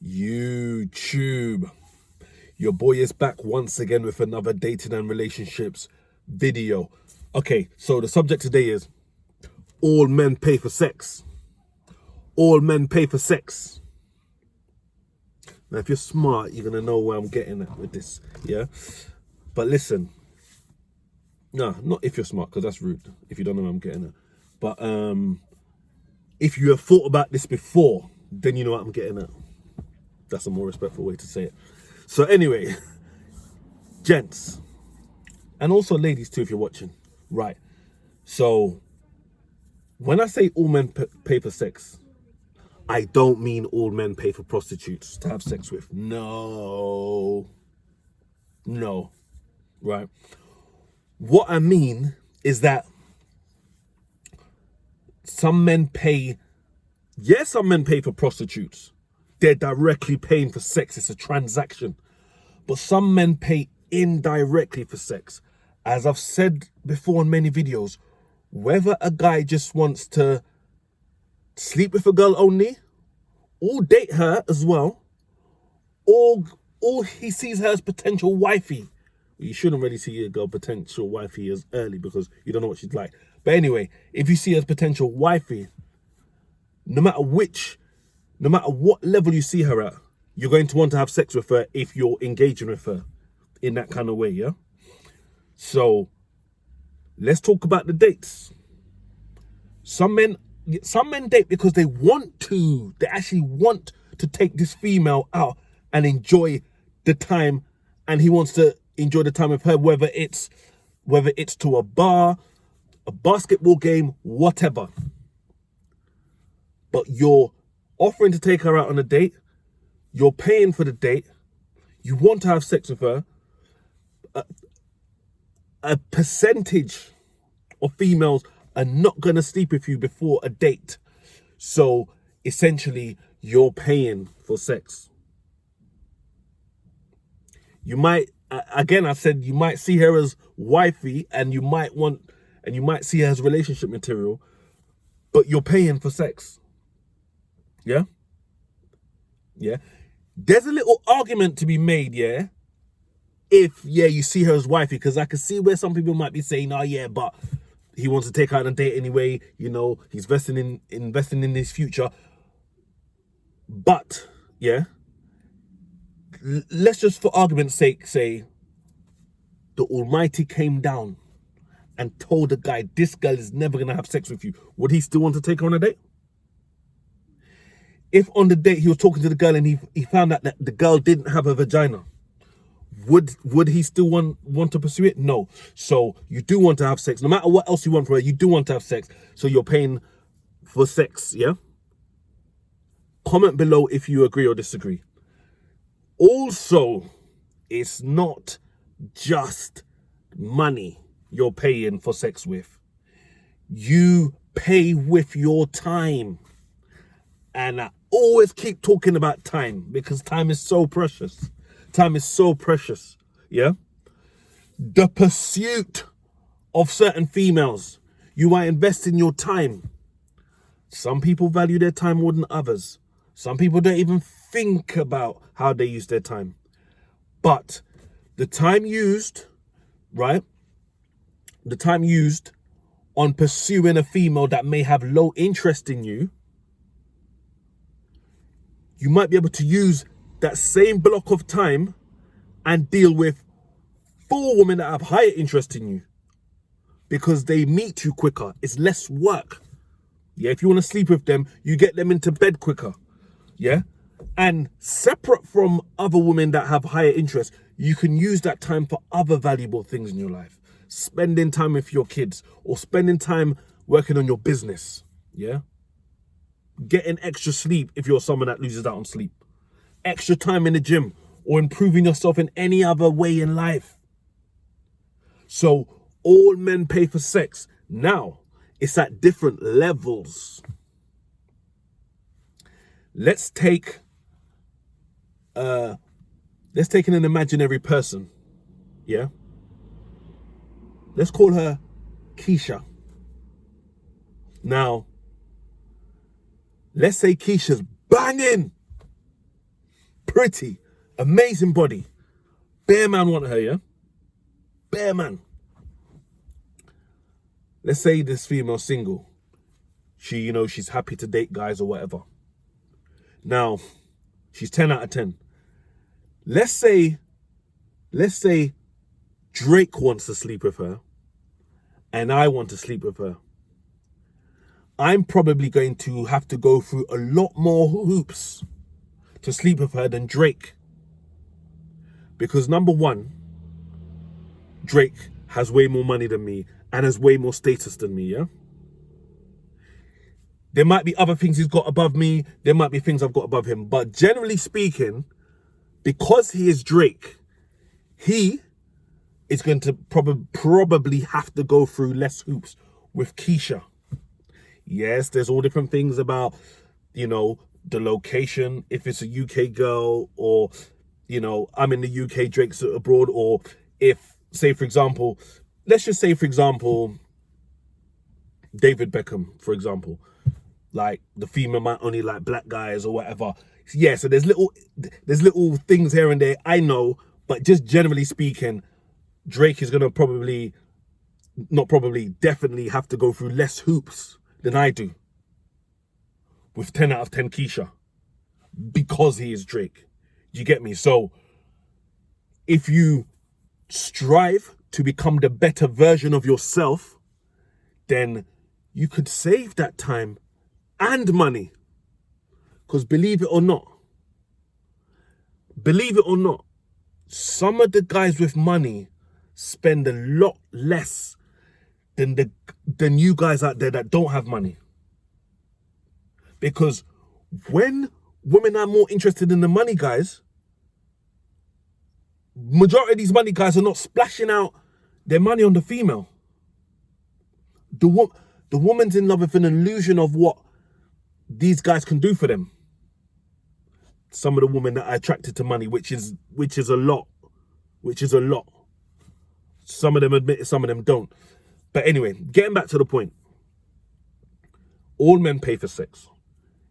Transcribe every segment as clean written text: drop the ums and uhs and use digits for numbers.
YouTube. Your boy is back once again with another dating and relationships video. Okay, so the subject today is all men pay for sex. All men pay for sex. Now, if you're smart, you're going to know where I'm getting at with this, yeah? But listen, no, not if you're smart, because that's rude, if you don't know where I'm getting at. But if you have thought about this before, then you know what I'm getting at. That's a more respectful way to say it. So anyway, gents, and also ladies too if you're watching, right? So when I say all men pay for sex, I don't mean all men pay for prostitutes to have sex with. No, right? What I mean is that some men pay for prostitutes. They're directly paying for sex. It's a transaction. But some men pay indirectly for sex. As I've said before in many videos, whether a guy just wants to sleep with a girl only, or date her as well, or he sees her as potential wifey. You shouldn't really see a girl potential wifey as early because you don't know what she's like. But anyway, if you see her as potential wifey, no matter what level you see her at, you're going to want to have sex with her if you're engaging with her in that kind of way, yeah? So let's talk about the dates. Some men date because they want to. They actually want to take this female out and enjoy the time, and he wants to enjoy the time with her, whether it's to a bar, a basketball game, whatever. But you're offering to take her out on a date, you're paying for the date, you want to have sex with her. A percentage of females are not going to sleep with you before a date. So essentially, you're paying for sex. You might, again, I said you might see her as wifey and you might see her as relationship material, but you're paying for sex. Yeah? Yeah. There's a little argument to be made, yeah? If you see her as wifey, because I can see where some people might be saying, oh yeah, but he wants to take her on a date anyway, you know, he's investing in his future. But, yeah, let's just for argument's sake say the Almighty came down and told the guy, this girl is never going to have sex with you. Would he still want to take her on a date? If on the date he was talking to the girl and he found out that the girl didn't have a vagina, would he still want to pursue it? No. So you do want to have sex. No matter what else you want from her, you do want to have sex. So you're paying for sex, yeah? Comment below if you agree or disagree. Also, it's not just money you're paying for sex with. You pay with your time. And I always keep talking about time because time is so precious. Time is so precious, yeah? The pursuit of certain females, you are investing your time. Some people value their time more than others. Some people don't even think about how they use their time. But the time used, right? The time used on pursuing a female that may have low interest in you, you might be able to use that same block of time and deal with 4 women that have higher interest in you because they meet you quicker. It's less work. Yeah, if you want to sleep with them, you get them into bed quicker. Yeah, and separate from other women that have higher interest, you can use that time for other valuable things in your life. Spending time with your kids or spending time working on your business. Yeah, getting extra sleep if you're someone that loses out on sleep. Extra time in the gym or improving yourself in any other way in life. So all men pay for sex. Now, it's at different levels. Let's take an imaginary person. Yeah? Let's call her Keisha. Now, let's say Keisha's banging. pretty, amazing body. Bare man want her, yeah? Bare man. Let's say this female single. She, you know, she's happy to date guys or whatever. Now, she's 10 out of 10. Let's say Drake wants to sleep with her and I want to sleep with her. I'm probably going to have to go through a lot more hoops to sleep with her than Drake. Because number one, Drake has way more money than me and has way more status than me, yeah? There might be other things he's got above me. There might be things I've got above him. But generally speaking, because he is Drake, he is going to probably have to go through less hoops with Keisha. Yes, there's all different things about, you know, the location, if it's a UK girl, or, you know, I'm in the UK, Drake's abroad, or if, say, for example, let's just say, for example, David Beckham, for example, like the female might only like black guys or whatever. Yeah, so there's little things here and there, I know, but just generally speaking, Drake is going to definitely have to go through less hoops than I do with 10 out of 10 Keisha, because he is Drake. Do you get me? So if you strive to become the better version of yourself, then you could save that time and money. Because believe it or not, some of the guys with money spend a lot less than you guys out there that don't have money. Because when women are more interested in the money guys, majority of these money guys are not splashing out their money on the female. The woman's in love with an illusion of what these guys can do for them. Some of the women that are attracted to money, which is a lot. Some of them admit it, some of them don't. But anyway, getting back to the point. All men pay for sex.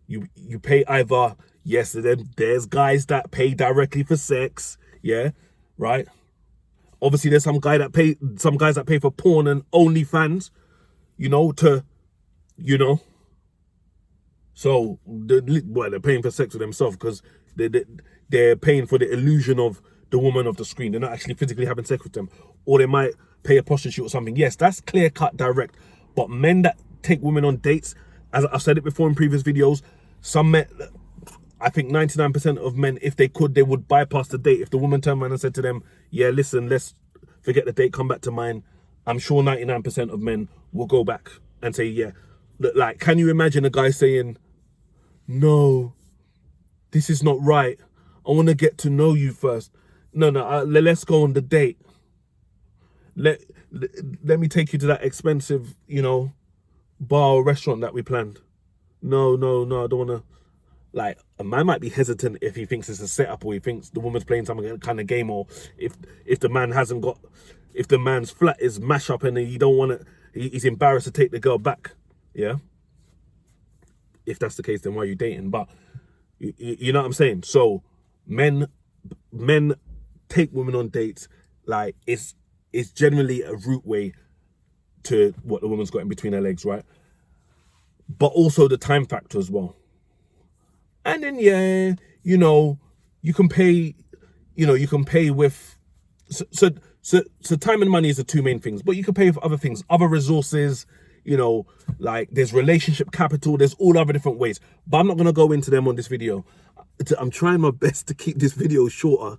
You pay either, yes, there's guys that pay directly for sex, yeah, right? Obviously, there's some guys that pay for porn and OnlyFans, So they're paying for sex with themselves because they're paying for the illusion of the woman of the screen. They're not actually physically having sex with them. Or they might pay a prostitute or something. Yes, that's clear cut, direct. But men that take women on dates, as I've said it before in previous videos, some men, I think 99% of men, if they could, they would bypass the date. If the woman turned around and said to them, yeah, listen, let's forget the date, come back to mine, I'm sure 99% of men will go back and say, yeah. Like, can you imagine a guy saying, no, this is not right. I want to get to know you first. No, let's go on the date. Let me take you to that expensive, bar or restaurant that we planned. No, I don't want to. Like, a man might be hesitant if he thinks it's a setup, or he thinks the woman's playing some kind of game, or if the man's flat is mash up and he don't want to, he's embarrassed to take the girl back. Yeah. If that's the case, then why are you dating? But you know what I'm saying? So men take women on dates. Like, it's generally a route way to what the woman's got in between her legs, right? But also the time factor as well. And then, yeah, you can pay with, so time and money is the two main things, but you can pay for other things, other resources, like there's relationship capital, there's all other different ways, but I'm not going to go into them on this video. I'm trying my best to keep this video shorter.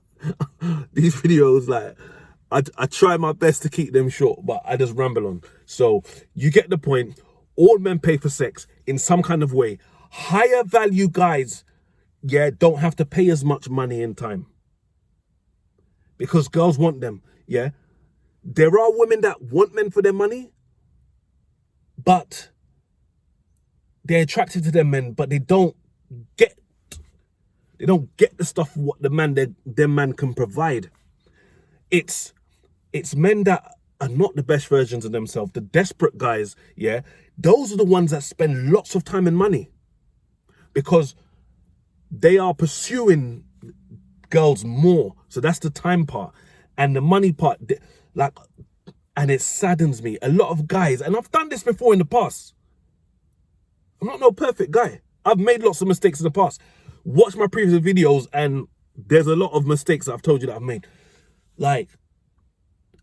These videos, like, I try my best to keep them short, but I just ramble on. So you get the point. All men pay for sex in some kind of way. Higher value guys, yeah, don't have to pay as much money in time because girls want them, yeah. There are women that want men for their money, but they're attracted to their men, but they don't get the stuff what their man can provide. It's men that are not the best versions of themselves, the desperate guys, yeah. Those are the ones that spend lots of time and money because they are pursuing girls more. So that's the time part. And the money part, like, and it saddens me. A lot of guys, and I've done this before in the past. I'm not no perfect guy. I've made lots of mistakes in the past. Watch my previous videos and there's a lot of mistakes that I've told you that I've made. Like,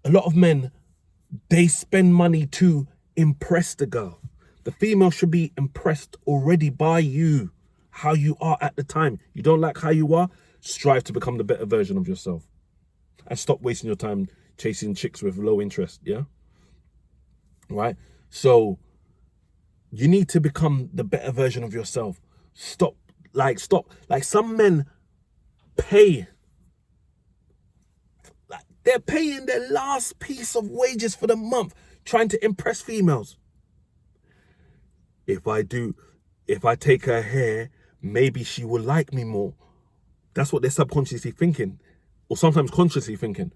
a lot of men, they spend money to impress the girl. The female should be impressed already by you, how you are at the time. You don't like how you are? Strive to become the better version of yourself. And stop wasting your time chasing chicks with low interest, yeah? Right? So, you need to become the better version of yourself. Stop. Like, some men pay. Like, they're paying their last piece of wages for the month trying to impress females. If I take her hair, maybe she will like me more. That's what they're subconsciously thinking, or sometimes consciously thinking.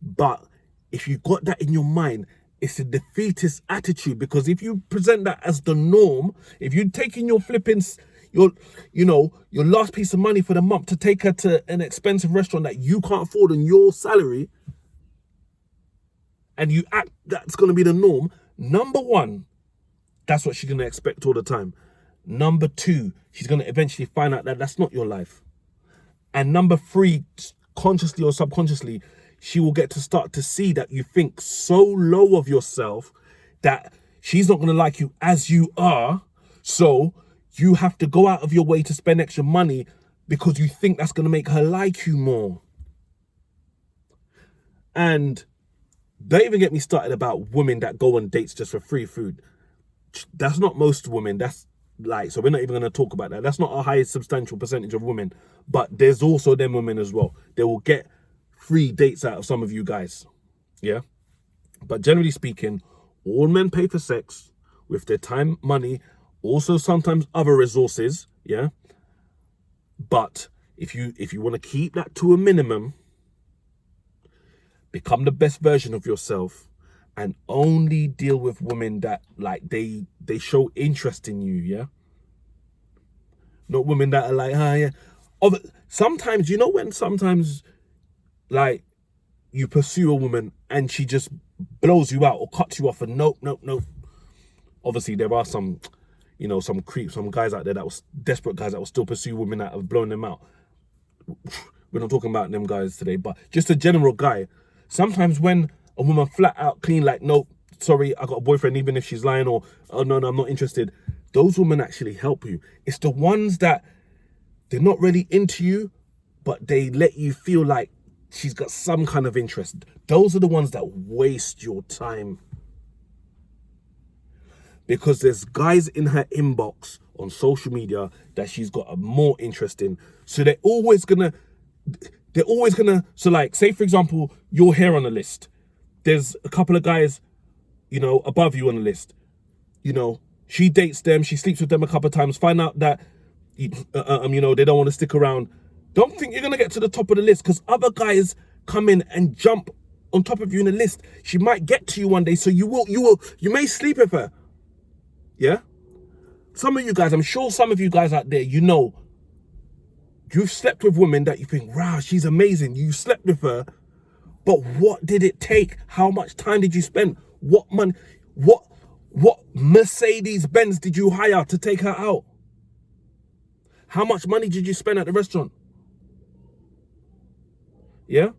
But if you got that in your mind, it's a defeatist attitude, because if you present that as the norm, if you're taking your your last piece of money for the month to take her to an expensive restaurant that you can't afford on your salary, and you act that's going to be the norm, number one, that's what she's going to expect all the time. Number two, she's going to eventually find out that that's not your life. And number three, consciously or subconsciously, she will get to start to see that you think so low of yourself that she's not going to like you as you are. So you have to go out of your way to spend extra money because you think that's going to make her like you more. And don't even get me started about women that go on dates just for free food. That's not most women. That's like, so we're not even going to talk about that. That's not a high substantial percentage of women. But there's also them women as well. They will get free dates out of some of you guys. Yeah. But generally speaking, all men pay for sex with their time, money, also sometimes other resources. Yeah. But if you want to keep that to a minimum, become the best version of yourself and only deal with women that, like, they show interest in you, yeah? Not women that are like, yeah. Sometimes, you know when sometimes, like, you pursue a woman and she just blows you out or cuts you off and nope. Obviously, there are some, some creeps, some guys out there that was desperate guys that will still pursue women that have blown them out. We're not talking about them guys today, but just a general guy. Sometimes when a woman flat out clean, like, nope, sorry, I got a boyfriend, even if she's lying, or, oh, no, I'm not interested. Those women actually help you. It's the ones that they're not really into you, but they let you feel like she's got some kind of interest. Those are the ones that waste your time. Because there's guys in her inbox on social media that she's got a more interest in. So they're always gonna, so like, say for example, you're here on the list. There's a couple of guys, above you on the list. She dates them, she sleeps with them a couple of times, find out that, they don't want to stick around. Don't think you're going to get to the top of the list, because other guys come in and jump on top of you in the list. She might get to you one day, so you may sleep with her. Yeah? Some of you guys, I'm sure some of you guys out there, you've slept with women that you think, wow, she's amazing. You slept with her. But what did it take? How much time did you spend? What money? What Mercedes Benz did you hire to take her out? How much money did you spend at the restaurant? Yeah?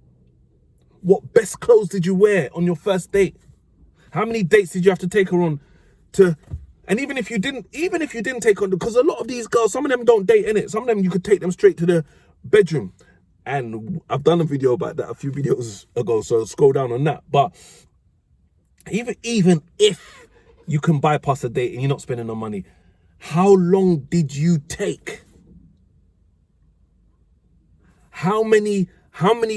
What best clothes did you wear on your first date? How many dates did you have to take her on to? And even if you didn't take on, because a lot of these girls, some of them don't date, innit? Some of them you could take them straight to the bedroom. And I've done a video about that a few videos ago, so scroll down on that. But even if you can bypass a date and you're not spending no money, how long did you take? How many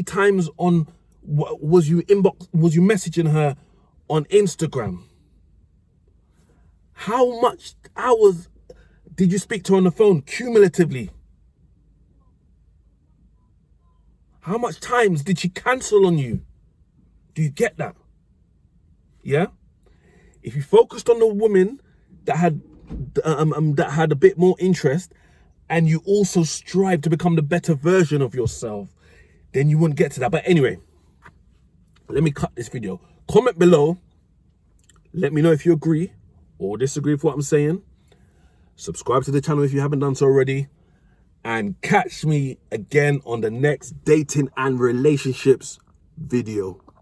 times was you messaging her on Instagram? How much hours did you speak to her on the phone cumulatively? How much times did she cancel on you? Do you get that? Yeah? If you focused on the woman that had a bit more interest and you also strive to become the better version of yourself, then you wouldn't get to that. But anyway, let me cut this video. Comment below. Let me know if you agree or disagree with what I'm saying. Subscribe to the channel if you haven't done so already. And catch me again on the next dating and relationships video.